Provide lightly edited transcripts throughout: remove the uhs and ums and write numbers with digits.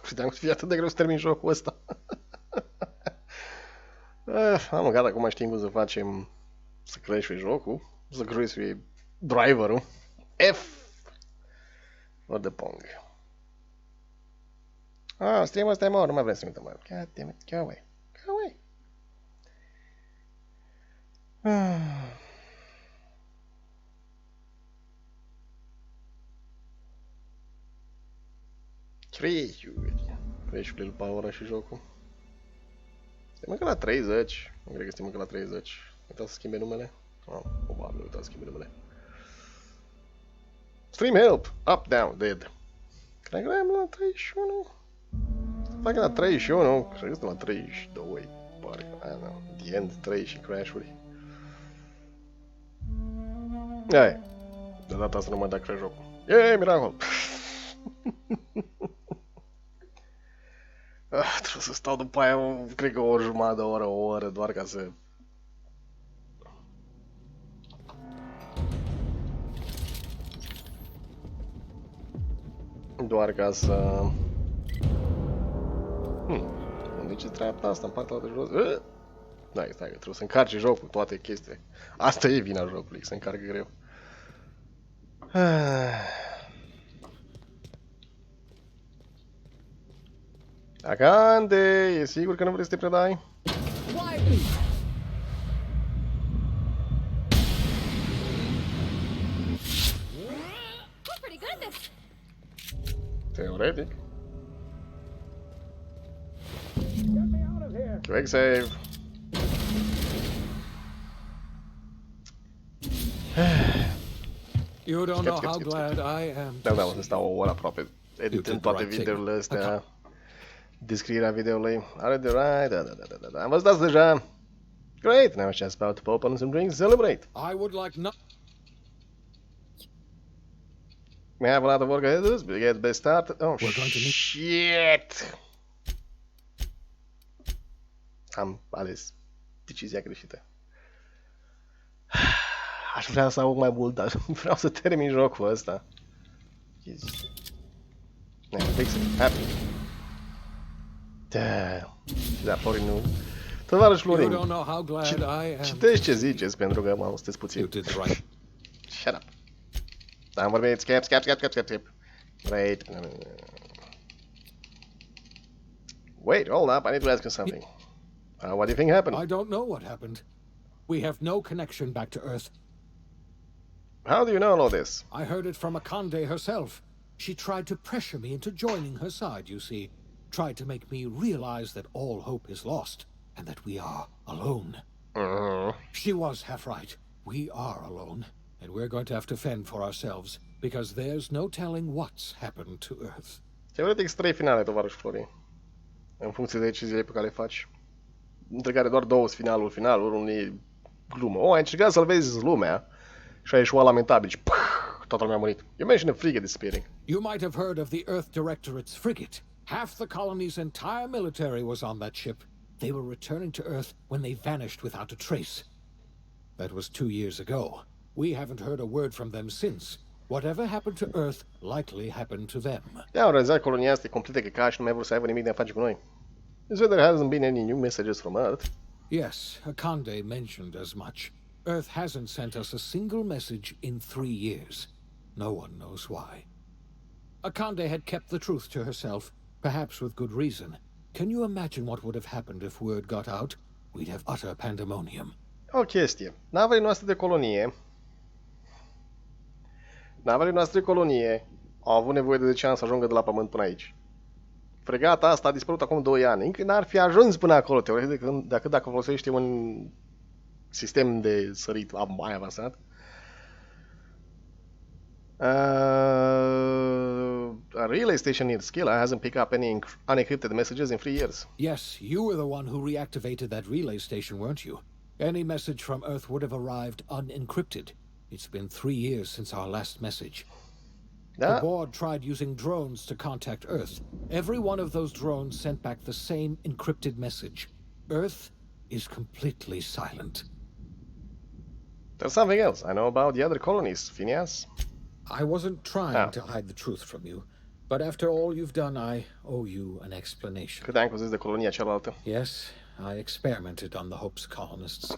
Credeam că fie atât de greu să termin jocul ăsta. Am gata, acum știm cum să facem să crești jocul, să crești driverul. F! Or de pong. Stream-ul ăsta e mort, nu mai vrem să uităm mai. God damn it, go away. Go away. Crești lui Palora și jocul. Suntem încă la 30. Nu cred că suntem încă la 30. Uita să schimbe numele? Probabil uita să schimbe numele. Stream help! Up, down, dead. Cred că am la 31. Fac la 31. Cred că suntem la 32. Parcă, I don't know. The end, 3 și crash-uri. Hai. De data asta nu mai da crash jocul. Yay, miracol! Trebuie să stau după aia, cred că o jumătate, o oră, doar ca să... Doar ca să... Unde ce treaba asta în partea de jos? Da, stai că trebuie să încarce jocul, toate chestiile. Asta e vina jocului, se încarcă greu. Acande, e sigur că nu vrei să te predai? Teoretic. Quick save. You don't know how glad I am. Da, o să stau o oră aproape editând toate videourile astea. Descrierea videoului. Are de right? Da. Am văzut asta deja. Great, now it's just about to open some drinks, celebrate. I would like not. We have a lot of work ahead of us, but get best started. Oh, shit! Am ales decizia greșită. Aș vrea să aud mai mult, dar vreau să termin jocul ăsta. Fix it, happy. Da, Florin nu. Tovarăș Florin, citești ce ziceți, pentru că m-am sunteți puțin. Shut up. Am vorbit, skip. Wait. Wait, hold up, I need to ask you something. What do you think happened? I don't know what happened. We have no connection back to Earth. How do you know all this? I heard it from Akande herself. She tried to pressure me into joining her side, you see. Tried to make me realize that all hope is lost, and that we are alone. She was half right. We are alone, and we're going to have to fend for ourselves, because there's no telling what's happened to Earth. Teoretic, 3 finale, tovarăș Florin. În funcție de deciziile pe care le faci. Între care doar 2 sunt finalul, unul e glumă. Ai încercat să salvezi lumea și ai ieșuat lamentabil și toată lumea a murit. You mentioned a frigate disappearing. You might have heard of the Earth Directorate's frigate. Half the colony's entire military was on that ship. They were returning to Earth when they vanished without a trace. That was 2 years ago. We haven't heard a word from them since. Whatever happened to Earth likely happened to them. Au realizat colonia asta e completă căcat și nu mai vor să aibă nimic de a face cu noi. Is there hasn't been any new messages from Earth? Yes, Akande mentioned as much. Earth hasn't sent us a single message in 3 years. No one knows why. Akande had kept the truth to herself, perhaps with good reason. Can you imagine what would have happened if word got out? We'd have utter pandemonium. O chestie. Navele noastre de colonie au avut nevoie de 10 ani să ajungă de la Pământ până aici. Fregata asta a dispărut acum 2 ani. Încă n-ar fi ajuns până acolo, teoretic, decât dacă folosește un sistem de sărit mai avansat. A relay station near Skilla hasn't picked up any unencrypted messages in 3 years. Yes, you were the one who reactivated that relay station, weren't you? Any message from Earth would have arrived unencrypted. It's been 3 years since our last message. The board tried using drones to contact Earth. Every one of those drones sent back the same encrypted message. Earth is completely silent. There's something else I know about the other colonies, Phineas. I wasn't trying to hide the truth from you. But after all you've done, I owe you an explanation. Câte ani cozesc de colonia cealaltă? Yes, I experimented on the Hope's colonists.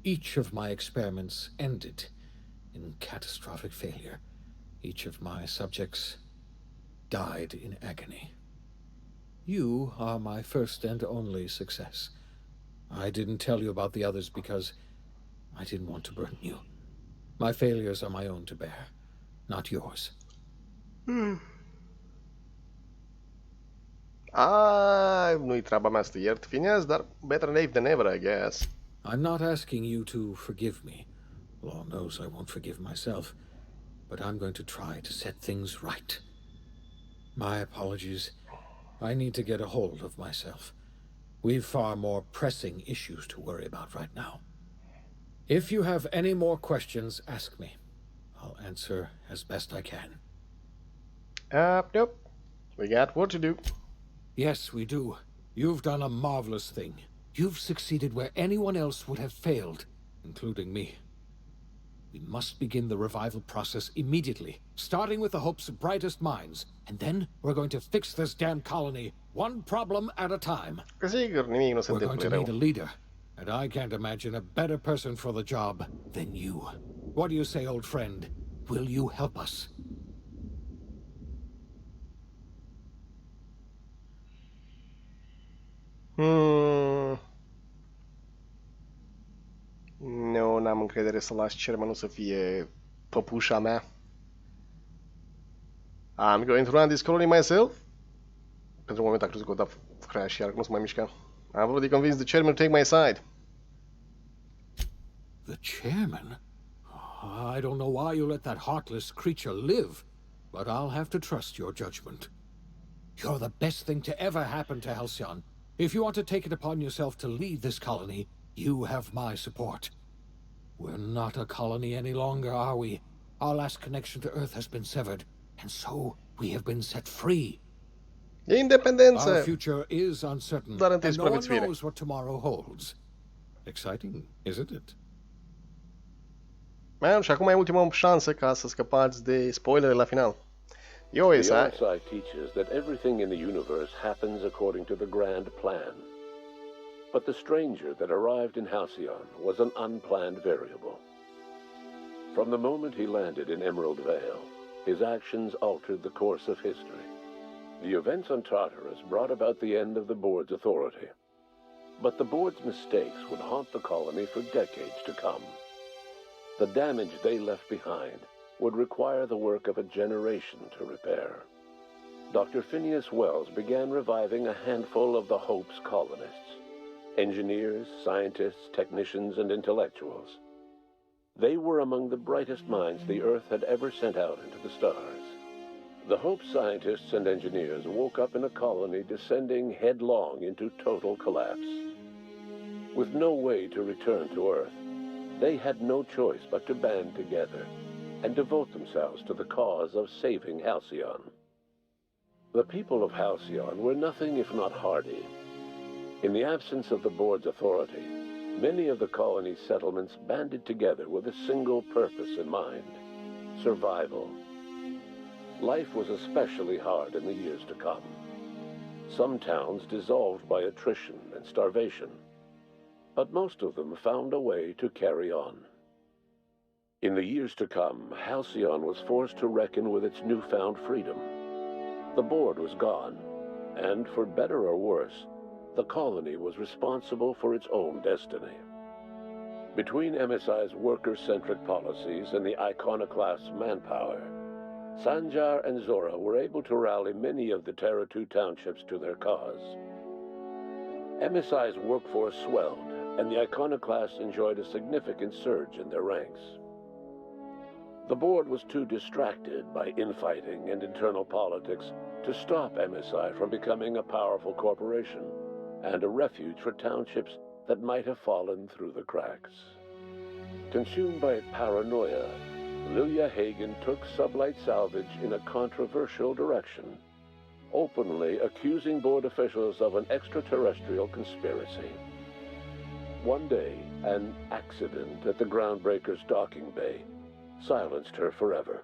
Each of my experiments ended in catastrophic failure. Each of my subjects died in agony. You are my first and only success. I didn't tell you about the others because I didn't want to burden you. My failures are my own to bear, not yours. Nu-i treaba mea să te iert, Phineas, dar better late than never, I guess. I'm not asking you to forgive me. Lord knows I won't forgive myself. But I'm going to try to set things right. My apologies. I need to get a hold of myself. We've far more pressing issues to worry about right now. If you have any more questions, ask me. I'll answer as best I can. Nope. We got work to do. Yes, we do. You've done a marvelous thing. You've succeeded where anyone else would have failed, including me. We must begin the revival process immediately, starting with the Hope's brightest minds, and then we're going to fix this damn colony, one problem at a time. Sigur, nimic nu se We're going întâmplă to need rău. a leader, and I can't imagine a better person for the job than you. What do you say, old friend? Will you help us? Nu, n-am încredere să las Chairman-ul să fie păpușa mea. I'm going to run this colony myself. Pentru un moment a crezut că o da crash iar, că nu se mai mișca. I've already convinced the Chairman to take my side. The chairman? I don't know why you let that heartless creature live, but I'll have to trust your judgment. You're the best thing to ever happen to Halcyon. If you want to take it upon yourself to lead this colony, you have my support. We're not a colony any longer, are we? Our last connection to Earth has been severed, and so we have been set free. Independență! Our future is uncertain, Dar întâi and no one supraviețuire. knows what tomorrow holds. Exciting, isn't it? Man, și acum e ultima șansă ca să scăpați de spoilere la final. Yo, The Isai. OSI teaches that everything in the universe happens according to the grand plan. But the stranger that arrived in Halcyon was an unplanned variable. From the moment he landed in Emerald Vale, his actions altered the course of history. The events on Tartarus brought about the end of the board's authority. But the board's mistakes would haunt the colony for decades to come. The damage they left behind would require the work of a generation to repair. Dr. Phineas Wells began reviving a handful of the Hope's colonists. Engineers, scientists, technicians, and intellectuals. They were among the brightest minds the Earth had ever sent out into the stars. The Hope scientists and engineers woke up in a colony descending headlong into total collapse. With no way to return to Earth, they had no choice but to band together and devote themselves to the cause of saving Halcyon. The people of Halcyon were nothing if not hardy. In the absence of the board's authority, many of the colony's settlements banded together with a single purpose in mind: survival. Life was especially hard in the years to come. Some towns dissolved by attrition and starvation, but most of them found a way to carry on. In the years to come, Halcyon was forced to reckon with its newfound freedom. The board was gone, and for better or worse, the colony was responsible for its own destiny. Between MSI's worker-centric policies and the iconoclast's manpower, Sanjar and Zora were able to rally many of the Terra 2 townships to their cause. MSI's workforce swelled, and the iconoclasts enjoyed a significant surge in their ranks. The board was too distracted by infighting and internal politics to stop MSI from becoming a powerful corporation and a refuge for townships that might have fallen through the cracks. Consumed by paranoia, Lilia Hagen took Sublight Salvage in a controversial direction, openly accusing board officials of an extraterrestrial conspiracy. One day, an accident at the Groundbreaker's docking bay silenced her forever.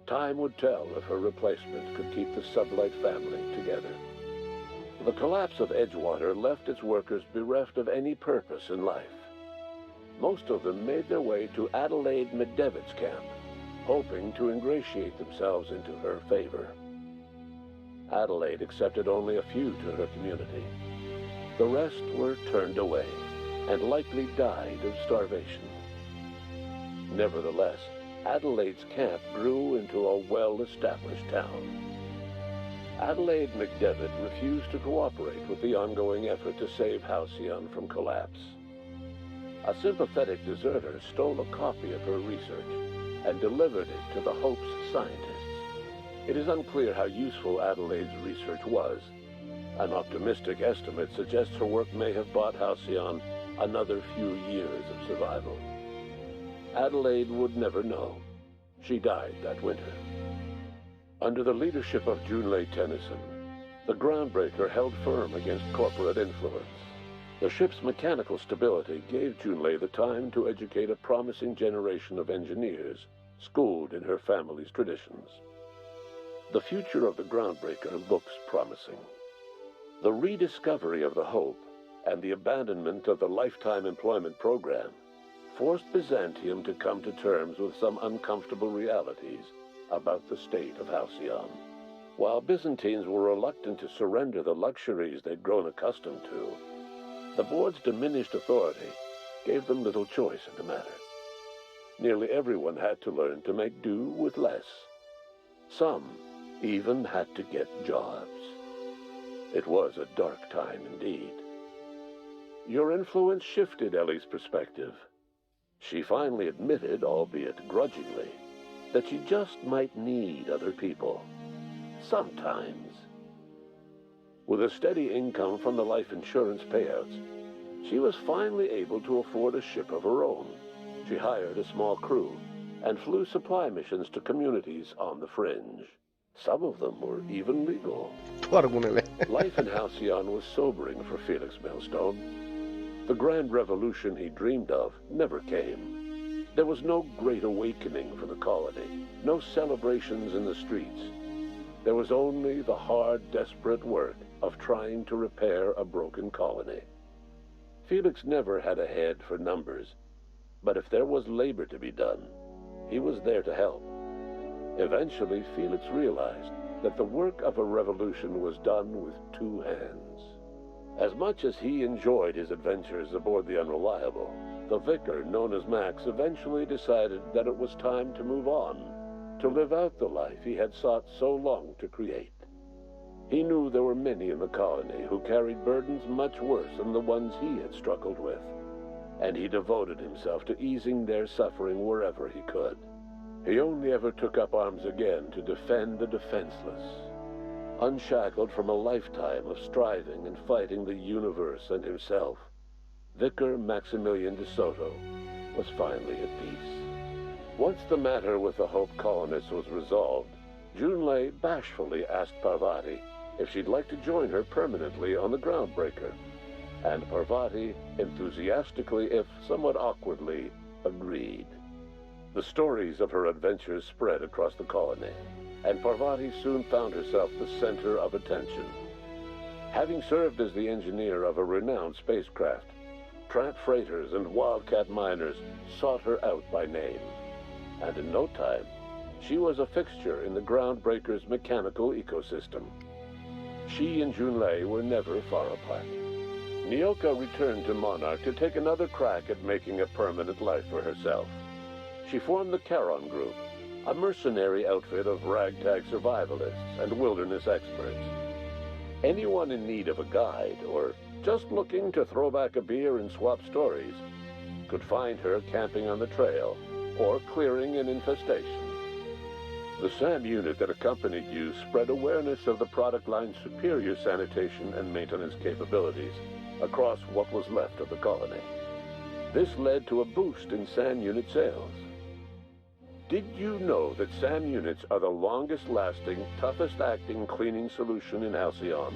Time would tell if her replacement could keep the Sublight family together. The collapse of Edgewater left its workers bereft of any purpose in life. Most of them made their way to Adelaide McDevitt's camp, hoping to ingratiate themselves into her favor. Adelaide accepted only a few to her community. The rest were turned away and likely died of starvation. Nevertheless, Adelaide's camp grew into a well-established town. Adelaide McDevitt refused to cooperate with the ongoing effort to save Halcyon from collapse. A sympathetic deserter stole a copy of her research and delivered it to the Hope's scientists. It is unclear how useful Adelaide's research was. An optimistic estimate suggests her work may have bought Halcyon another few years of survival. Adelaide would never know. She died that winter. Under the leadership of Junlei Tennyson, the groundbreaker held firm against corporate influence. The ship's mechanical stability gave Junlei the time to educate a promising generation of engineers, schooled in her family's traditions. The future of the groundbreaker looks promising. The rediscovery of the Hope and the abandonment of the lifetime employment program forced Byzantium to come to terms with some uncomfortable realities about the state of Halcyon. While Byzantines were reluctant to surrender the luxuries they'd grown accustomed to, the board's diminished authority gave them little choice in the matter. Nearly everyone had to learn to make do with less. Some even had to get jobs. It was a dark time indeed. Your influence shifted Ellie's perspective. She finally admitted, albeit grudgingly, that she just might need other people. Sometimes. With a steady income from the life insurance payouts, she was finally able to afford a ship of her own. She hired a small crew and flew supply missions to communities on the fringe. Some of them were even legal. Life in Halcyon was sobering for Felix Millstone. The grand revolution he dreamed of never came. There was no great awakening for the colony, no celebrations in the streets. There was only the hard, desperate work of trying to repair a broken colony. Felix never had a head for numbers, but if there was labor to be done, he was there to help. Eventually, Felix realized that the work of a revolution was done with two hands. As much as he enjoyed his adventures aboard the Unreliable, the vicar, known as Max, eventually decided that it was time to move on, to live out the life he had sought so long to create. He knew there were many in the colony who carried burdens much worse than the ones he had struggled with, and he devoted himself to easing their suffering wherever he could. He only ever took up arms again to defend the defenseless. Unshackled from a lifetime of striving and fighting the universe and himself, Vicar Maximilian de Soto was finally at peace. Once the matter with the Hope colonists was resolved, Junlei bashfully asked Parvati if she'd like to join her permanently on the Groundbreaker, and Parvati enthusiastically, if somewhat awkwardly, agreed. The stories of her adventures spread across the colony, and Parvati soon found herself the center of attention. Having served as the engineer of a renowned spacecraft, tramp freighters and wildcat miners sought her out by name, and in no time, she was a fixture in the Groundbreaker's mechanical ecosystem. She and Junlei were never far apart. Nyoka returned to Monarch to take another crack at making a permanent life for herself. She formed the Charon Group, a mercenary outfit of ragtag survivalists and wilderness experts. Anyone in need of a guide, or just looking to throw back a beer and swap stories, could find her camping on the trail or clearing an infestation. The SAM unit that accompanied you spread awareness of the product line's superior sanitation and maintenance capabilities across what was left of the colony. This led to a boost in SAM unit sales. Did you know that SAM units are the longest-lasting, toughest-acting cleaning solution in Halcyon?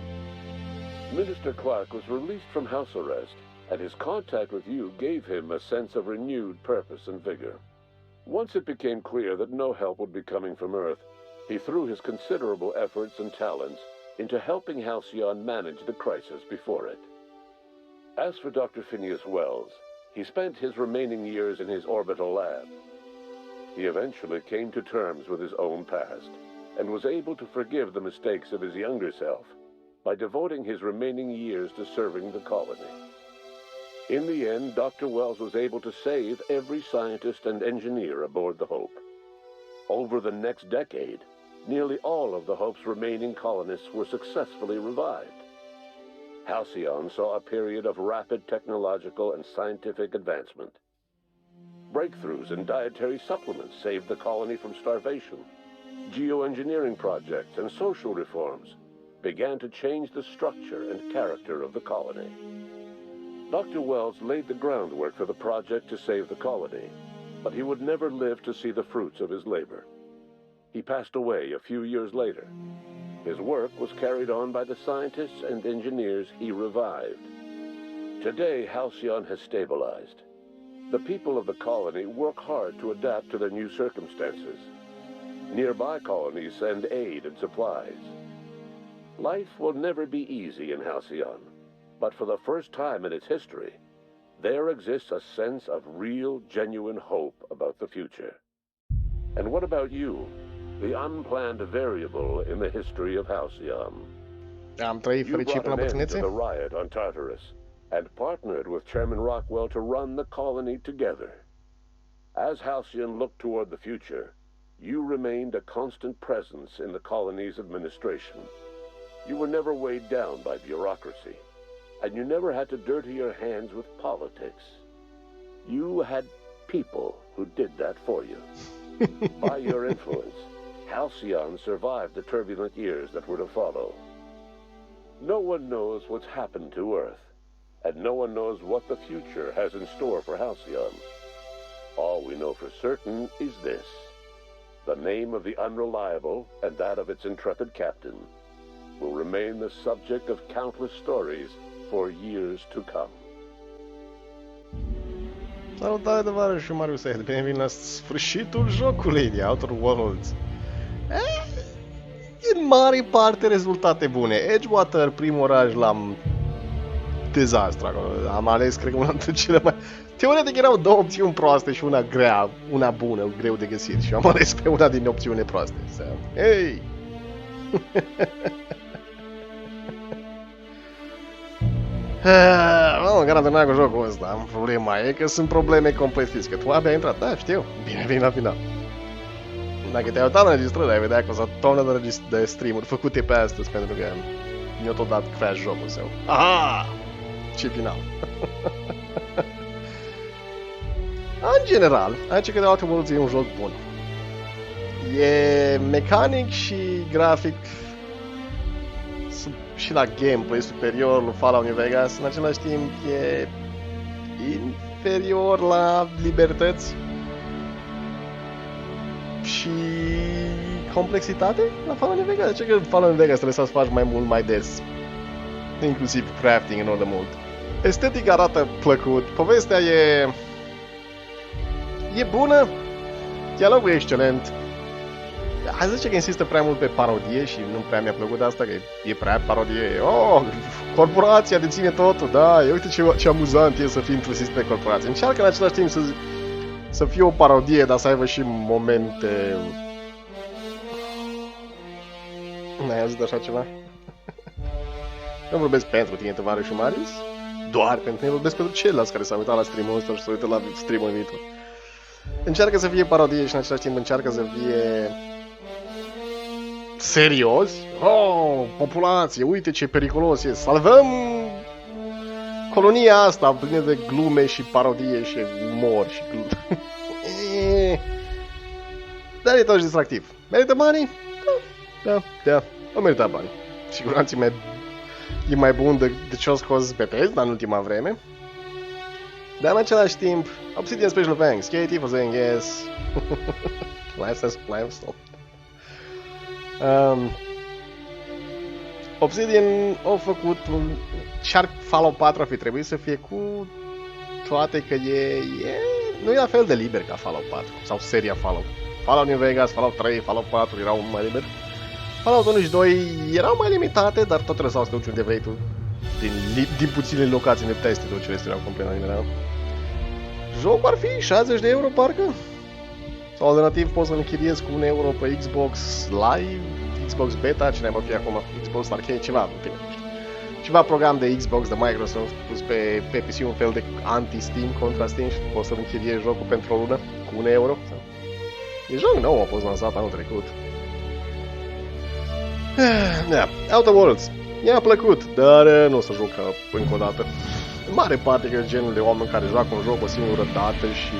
Minister Clark was released from house arrest, and his contact with you gave him a sense of renewed purpose and vigor. Once it became clear that no help would be coming from Earth, he threw his considerable efforts and talents into helping Halcyon manage the crisis before it. As for Dr. Phineas Wells, he spent his remaining years in his orbital lab. He eventually came to terms with his own past and was able to forgive the mistakes of his younger self by devoting his remaining years to serving the colony. In the end, Dr. Wells was able to save every scientist and engineer aboard the Hope. Over the next decade, nearly all of the Hope's remaining colonists were successfully revived. Halcyon saw a period of rapid technological and scientific advancement. Breakthroughs in dietary supplements saved the colony from starvation. Geoengineering projects and social reforms began to change the structure and character of the colony. Dr. Wells laid the groundwork for the project to save the colony, but he would never live to see the fruits of his labor. He passed away a few years later. His work was carried on by the scientists and engineers he revived. Today, Halcyon has stabilized. The people of the colony work hard to adapt to their new circumstances. Nearby colonies send aid and supplies. Life will never be easy in Halcyon, but for the first time in its history, there exists a sense of real, genuine hope about the future. And what about you? The unplanned variable in the history of Halcyon. Am trăit You fericit brought până an la end to bătrânețe? the riot on Tartarus and partnered with Chairman Rockwell to run the colony together. As Halcyon looked toward the future, you remained a constant presence in the colony's administration. You were never weighed down by bureaucracy, and you never had to dirty your hands with politics. You had people who did that for you. By your influence, Halcyon survived the turbulent years that were to follow. No one knows what's happened to Earth, and no one knows what the future has in store for Halcyon. All we know for certain is this: the name of the Unreliable and that of its intrepid captain will remain the subject of countless stories for years to come. Salutare, tovarășul Marius Ed, bine venit la sfârșitul jocului de Outer Worlds. În mare parte rezultate bune. Edgewater, primul oraș, l-am dezastru acolo. Am ales, cred că una dintre cele mai... Teoretic erau două opțiuni proaste și una grea, una bună, greu de găsit. Și am ales pe una din opțiune proaste. Hei! Măcar am terminat cu jocul ăsta. Problema e că sunt probleme complet fizice. Tu abia ai intrat. Da, știu. Bine, vin la final. Dacă te-ai uitat la înregistrări, ai vedea că o să tonă de stream-uri făcute pe astăzi, pentru că mi-a tot dat crash jocul său. Aha! Ce final! În general, aici că de Outer Worlds e un joc bun. E mecanic și grafic și la gameplay superior lui Fallout New Vegas, în același timp e inferior la libertăți și complexitate la Fallout New Vegas. De ce că Fallout New Vegas trebuie să faci mai mult, mai des, inclusiv crafting enorm de mult. Estetic arată plăcut, povestea e bună, dialogul e excelent. Hai zice că insistă prea mult pe parodie și nu prea mi-a plăcut asta, că e prea parodie. Oh, corporația deține totul, da, uite ce amuzant e să fii intrusiv pe corporație. Încearcă în același timp să fie o parodie, dar să aibă și momente... N-ai auzit așa ceva? Nu vorbesc pentru tine, tovarășul Marius, doar pentru tine, vorbesc pentru ceilalți care s-au uitat la stream-ul ăsta și s-au uitat la stream-ul viitor. Încearcă să fie parodie și în același timp încearcă să fie serios. Oh, populație, uite ce periculos e. Salvăm colonia asta plină de glume și parodie și umor și dar e totuși distractiv. Merită banii? Da. O merită banii. Siguranță e mai bun de ce o scos Bethesda în ultima vreme. Dar în același timp, Obsidian Special Thanks, Katie for saying yes. Lifestyle. Obsidian a făcut ce-ar Fallout 4 ar fi trebuit să fie cu toate că e nu e la fel de liber ca Fallout 4 sau seria Fallout. Fallout New Vegas, Fallout 3, Fallout 4 erau mai liberi. Fallout 1 și 2 erau mai limitate, dar tot lăsau să te duci unde vrei tu. Din puține locații ne puteai să te duci, restul erau complet eliminat. Jocul ar fi 60 de euro, parcă? Sau alternativ poți să-l închiriezi cu 1 euro pe Xbox Live, Xbox Beta, cine mai fi acum, Xbox Arcade, ceva, bine, nu știu. Ceva program de Xbox, de Microsoft, pus pe PC, un fel de anti-Steam, contra Steam și poți să-l închiriezi jocul pentru o lună cu 1 euro. E joc nou, a fost lansat anul trecut. Da, Outer Worlds. Mi-a plăcut, dar nu o să joc încă o dată. În mare parte că genul de oameni care joacă un joc o singură dată și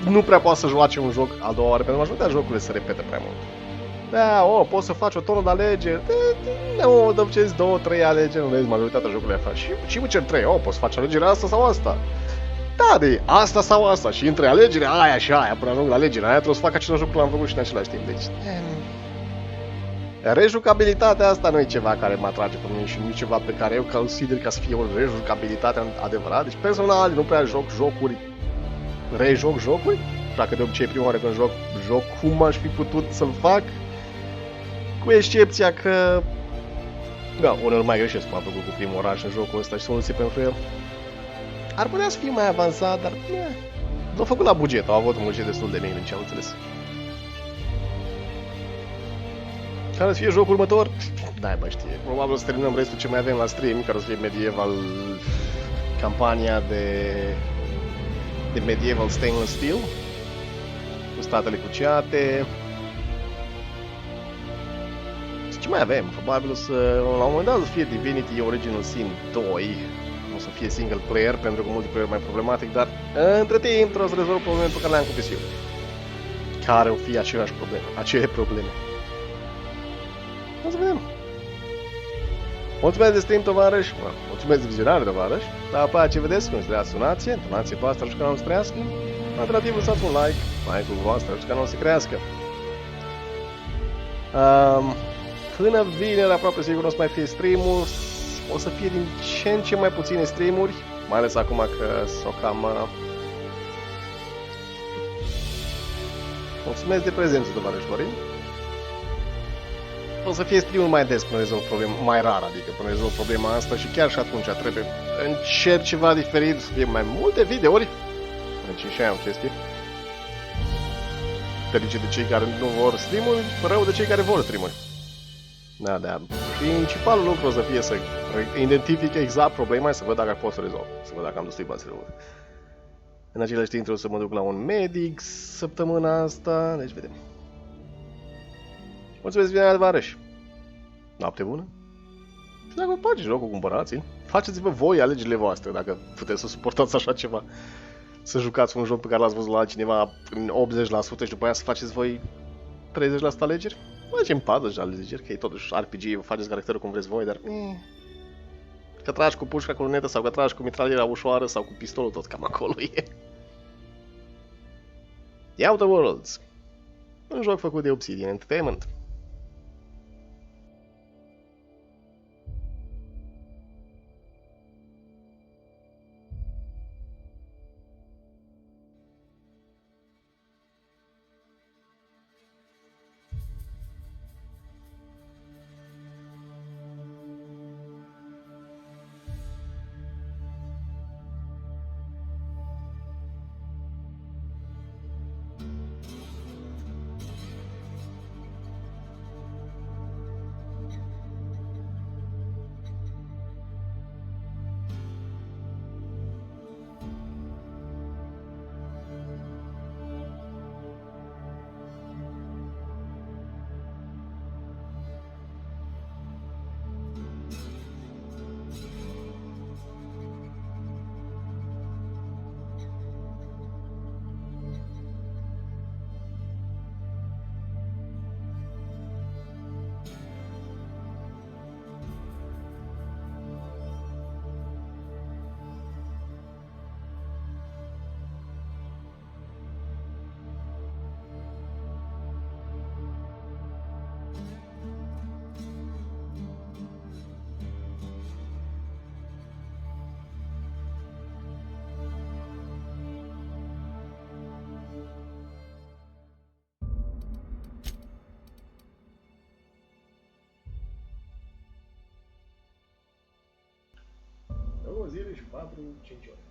nu prea poate să joace un joc a doua oară, pentru că majoritatea jocurile se repete prea mult. Da, poți să faci o tonă de alegeri, dăm ce 2-3 alegeri, nu vezi, majoritatea jocurile faci. Și Witcher 3, poți să faci alegerea asta sau asta. Da, de asta sau asta și între alegerea aia și aia, până ajung la alegerea aia, trebuie să fac același lucru l-am făcut și în același timp, deci... Rejucabilitatea asta nu e ceva care mă atrage pe mine și nu e ceva pe care eu consider ca să fie o rejucabilitate adevărată. Deci personal nu prea joc jocuri, rejoc jocuri, dacă de obicei prima oară când joc cum aș fi putut să-l fac, cu excepția că... Da, uneori mai greșesc cum am făcut cu primul oraș în jocul ăsta și soluții pentru el. Ar putea să fie mai avansat, dar... l-au făcut la buget, au avut un buget destul de mic, din ce am înțeles. Care să fie jocul următor? Da, bă, știe. Probabil o să terminăm restul ce mai avem la stream, care o să fie medieval... campania de medieval stainless steel, cu statele cruciate. Ce mai avem? Probabil o să, la un moment dat, o să fie Divinity Original Sin 2. O să fie single player, pentru că multiplayer e mai problematic, dar între timp trebuie să rezolv problemele pe care le-am cu PC-ul. Care o fi acele probleme. O să vedem. Mulțumesc de stream, tovarăși. Mulțumesc de vizionare, tovarăși. Dar pe ce vedeți, considerați donație. Donație voastră ajută canalul să trăiască. Alternativ, lăsați un like. Like-ul voastră ajută canalul să crească. Până vineri, aproape sigur o să mai fie stream-ul. O să fie din ce în ce mai puține stream-uri. Mai ales acum că s-o cam... Mulțumesc de prezență, tovarăși Florin. O să fie stream-ul mai des până rezolv problema, mai rar, adică până rezolv problema asta și chiar și atunci trebuie încerc ceva diferit, să fie mai multe videouri. Deci și aia o chestie. Ferice de cei care nu vor stream-uri, rău de cei care vor stream-uri. Da. Principalul lucru o să fie să identific exact problema și să văd dacă pot să rezolv. Să văd dacă am destul bani să rezolv. În același timp trebuie să mă duc la un medic săptămâna asta, deci vedem. Mulțumesc bine, adevărăși. Noapte bună. Și dacă vă place jocul, cumpărați-l. Faceți-vă voi alegerile voastre, dacă puteți să suportați așa ceva. Să jucați un joc pe care l-ați văzut la altcineva în 80% și după aia să faceți voi 30% alegeri. Facem 40 alegeri, că e totuși RPG, faceți caracterul cum vreți voi, dar... Că tragi cu pușca cu lunetă sau că tragi cu mitraliera ușoară sau cu pistolul, tot cam acolo e. The Outer Worlds. Un joc făcut de Obsidian Entertainment. zile și 4-5 ore.